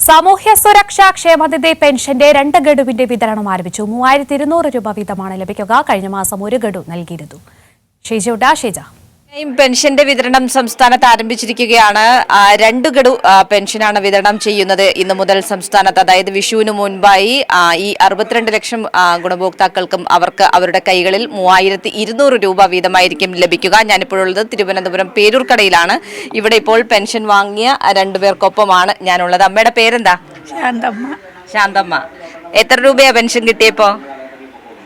സാമൂഹ്യ സുരക്ഷാ ക്ഷേമനിധി പെൻഷന്റെ 2 ഗഡുവിന്റെ വിതരണം ആരംഭിച്ചു. 3200 രൂപ വീതമാണ് ലഭിക്കുക. കഴിഞ്ഞ മാസം 1 ഗഡു നൽകിയിരുന്നു. ഷീജ പെൻഷന്റെ വിതരണം സംസ്ഥാനത്ത് ആരംഭിച്ചിരിക്കുകയാണ്. 2 ഗഡു പെൻഷനാണ് വിതരണം ചെയ്യുന്നത് ഇന്നു മുതൽ സംസ്ഥാനത്ത്. അതായത് വിഷുവിന് മുൻപായി ഈ 62 ലക്ഷം ഗുണഭോക്താക്കൾക്കും അവർക്ക് അവരുടെ കൈകളിൽ 3200 രൂപ വീതമായിരിക്കും ലഭിക്കുക. ഞാനിപ്പോഴുള്ളത് തിരുവനന്തപുരം പേരൂർക്കടയിലാണ്. ഇവിടെ ഇപ്പോൾ പെൻഷൻ വാങ്ങിയ 2 പേർക്കൊപ്പമാണ് ഞാനുള്ളത്. അമ്മയുടെ പേരെന്താ? ശാന്തമ്മ. എത്ര രൂപയാ പെൻഷൻ കിട്ടിയപ്പോ?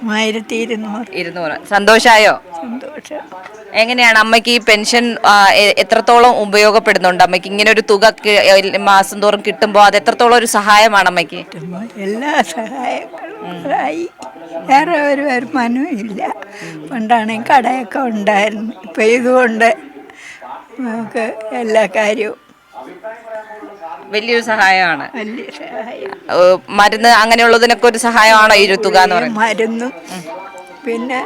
1200. സന്തോഷായോ? സന്തോഷം. എങ്ങനെയാണ് അമ്മയ്ക്ക് ഈ പെൻഷൻ എത്രത്തോളം ഉപയോഗപ്പെടുന്നുണ്ട്? അമ്മയ്ക്ക് ഇങ്ങനെ ഒരു തുക മാസം തോറും കിട്ടുമ്പോൾ അത് എത്രത്തോളം ഒരു സഹായമാണ് അമ്മയ്ക്ക്? എല്ലാ സഹായങ്ങളും വേറെ ഒരു വരുമാനവും ഇല്ല. പണ്ടാണെങ്കിൽ കടയൊക്കെ ഉണ്ടായിരുന്നു. ഇപ്പം ഇതുകൊണ്ട് നമുക്ക് എല്ലാ കാര്യവും വലിയൊരു സഹായമാണ്. വലിയ സഹായം. മരുന്ന് അങ്ങനെയുള്ളതിനൊക്കെ ഒരു സഹായമാണോ ഈ ഒരു തുക എന്ന് പറയുന്നത്? മരുന്നും പിന്നെ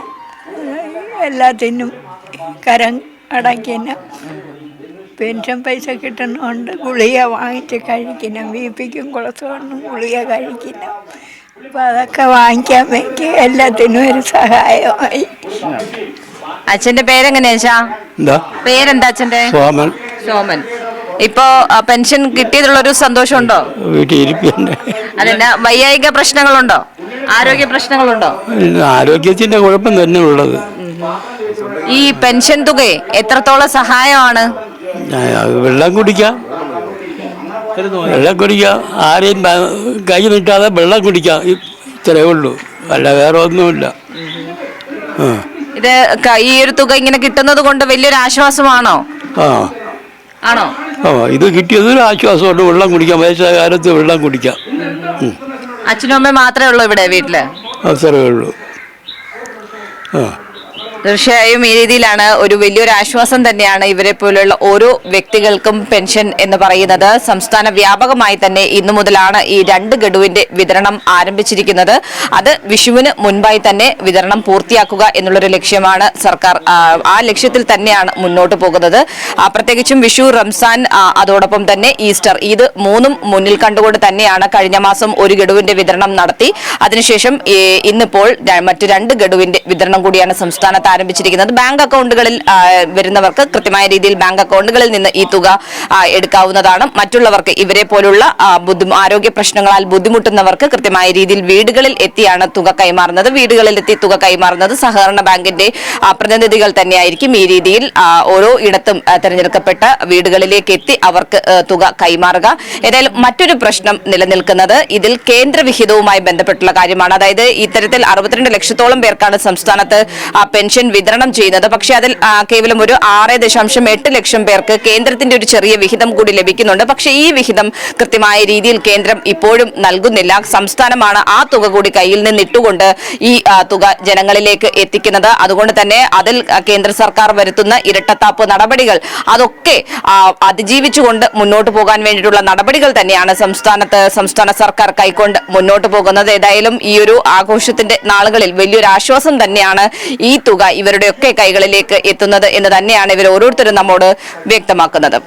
എല്ലാത്തിനും കരം അടയ്ക്കണം. പെൻഷൻ പൈസ കിട്ടുന്നതുകൊണ്ട് ഗുളിക വാങ്ങിച്ച് കഴിക്കണം. ബിപിക്കും കൊളസ്ട്രോളിനും ഗുളിക കഴിക്കണം. അപ്പം അതൊക്കെ വാങ്ങിക്കാൻ വേണ്ടി എല്ലാത്തിനും ഒരു സഹായമായി. അച്ഛന്റെ പേരെങ്ങനെയാ? പേരെന്താ അച്ഛന്റെ? സോമൻ. ഇപ്പോ പെൻഷൻ കിട്ടിയതുള്ളൊരു സന്തോഷമുണ്ടോ? അതെന്നാ വൈകാരിക പ്രശ്നങ്ങളുണ്ടോ? ആരോഗ്യ പ്രശ്നങ്ങളുണ്ടോ? ആരോഗ്യത്തിന്റെ കുഴപ്പം തന്നെ ഉള്ളത്. ഈ പെൻഷൻ തുക എത്രത്തോളം സഹായമാണ്? വെള്ളം കുടിക്കാം, ആരെയും കൈ നീട്ടാതെ വെള്ളം കുടിക്കാം, ഇത്രയേ ഉള്ളൂ. അല്ല വേറെ ഒന്നുമില്ല. ഇത് ഈ ഒരു തുക ഇങ്ങനെ കിട്ടുന്നത് കൊണ്ട് വലിയൊരു ആശ്വാസമാണോ? ആണോ? ഇത് കിട്ടിയത് ഒരു ആശ്വാസമുണ്ട്. വെള്ളം കുടിക്കാം, വയസ്സായ കാലത്ത് വെള്ളം കുടിക്കാം. അച്ഛനും അമ്മയും മാത്രമേ ഉള്ളൂ ഇവിടെ വീട്ടില്? അത്രേ ഉള്ളൂ. തീർച്ചയായും ഈ രീതിയിലാണ് ഒരു വലിയൊരു ആശ്വാസം തന്നെയാണ് ഇവരെ പോലുള്ള ഓരോ വ്യക്തികൾക്കും പെൻഷൻ എന്ന് പറയുന്നത്. സംസ്ഥാന വ്യാപകമായി തന്നെ ഇന്നു മുതലാണ് ഈ 2 ഗഡുവിന്റെ വിതരണം ആരംഭിച്ചിരിക്കുന്നത്. അത് വിഷുവിന് മുൻപായി തന്നെ വിതരണം പൂർത്തിയാക്കുക എന്നുള്ളൊരു ലക്ഷ്യമാണ് സർക്കാർ. ആ ലക്ഷ്യത്തിൽ തന്നെയാണ് മുന്നോട്ട് പോകുന്നത്. പ്രത്യേകിച്ചും വിഷു, റംസാൻ, അതോടൊപ്പം തന്നെ ഈസ്റ്റർ, ഇത് 3ഉം മുന്നിൽ കണ്ടുകൊണ്ട് തന്നെയാണ് കഴിഞ്ഞ മാസം 1 ഗഡുവിന്റെ വിതരണം നടത്തി. അതിനുശേഷം ഇന്നിപ്പോൾ മറ്റു 2 ഗഡുവിന്റെ വിതരണം കൂടിയാണ് സംസ്ഥാനത്ത് ആരംഭിച്ചിരിക്കുന്നത്. ബാങ്ക് അക്കൗണ്ടുകളിൽ വരുന്നവർക്ക് കൃത്യമായ രീതിയിൽ ബാങ്ക് അക്കൗണ്ടുകളിൽ നിന്ന് ഈ തുക എടുക്കാവുന്നതാണ്. മറ്റുള്ളവർക്ക് ഇവരെ പോലുള്ള ആരോഗ്യ പ്രശ്നങ്ങളാൽ ബുദ്ധിമുട്ടുന്നവർക്ക് കൃത്യമായ രീതിയിൽ വീടുകളിൽ എത്തിയാണ് തുക കൈമാറുന്നത്. വീടുകളിൽ എത്തി തുക കൈമാറുന്നത് സഹകരണ ബാങ്കിന്റെ പ്രതിനിധികൾ തന്നെയായിരിക്കും. ഈ രീതിയിൽ ഓരോ ഇടത്തും തെരഞ്ഞെടുക്കപ്പെട്ട വീടുകളിലേക്ക് എത്തി അവർക്ക് തുക കൈമാറുക. ഏതായാലും മറ്റൊരു പ്രശ്നം നിലനിൽക്കുന്നത് ഇതിൽ കേന്ദ്രവിഹിതവുമായി ബന്ധപ്പെട്ടുള്ള കാര്യമാണ്. അതായത് ഇത്തരത്തിൽ 62 ലക്ഷത്തോളം പേർക്കാണ് സംസ്ഥാനത്ത് പെൻഷൻ വിതരണം ചെയ്യുന്നത്. പക്ഷേ അതിൽ കേവലം ഒരു 6.8 ലക്ഷം പേർക്ക് കേന്ദ്രത്തിന്റെ ഒരു ചെറിയ വിഹിതം കൂടി ലഭിക്കുന്നുണ്ട്. പക്ഷേ ഈ വിഹിതം കൃത്യമായ രീതിയിൽ കേന്ദ്രം ഇപ്പോഴും നൽകുന്നില്ല. സംസ്ഥാനമാണ് ആ തുക കൂടി കയ്യിൽ നിന്ന് ഇട്ടുകൊണ്ട് ഈ തുക ജനങ്ങളിലേക്ക് എത്തിക്കുന്നത്. അതുകൊണ്ട് തന്നെ അതിൽ കേന്ദ്ര സർക്കാർ വരുത്തുന്ന ഇരട്ടത്താപ്പ് നടപടികൾ അതൊക്കെ അതിജീവിച്ചുകൊണ്ട് മുന്നോട്ട് പോകാൻ വേണ്ടിയിട്ടുള്ള നടപടികൾ തന്നെയാണ് സംസ്ഥാന സർക്കാർ കൈക്കൊണ്ട് മുന്നോട്ട് പോകുന്നത്. ഏതായാലും ഈ ഒരു ആഘോഷത്തിന്റെ നാളുകളിൽ വലിയൊരു ആശ്വാസം തന്നെയാണ് ഈ തുക ഇവരുടെയൊക്കെ കൈകളിലേക്ക് എത്തുന്നത് എന്ന് തന്നെയാണ് ഇവർ ഓരോരുത്തരും നമ്മോട് വ്യക്തമാക്കുന്നത്.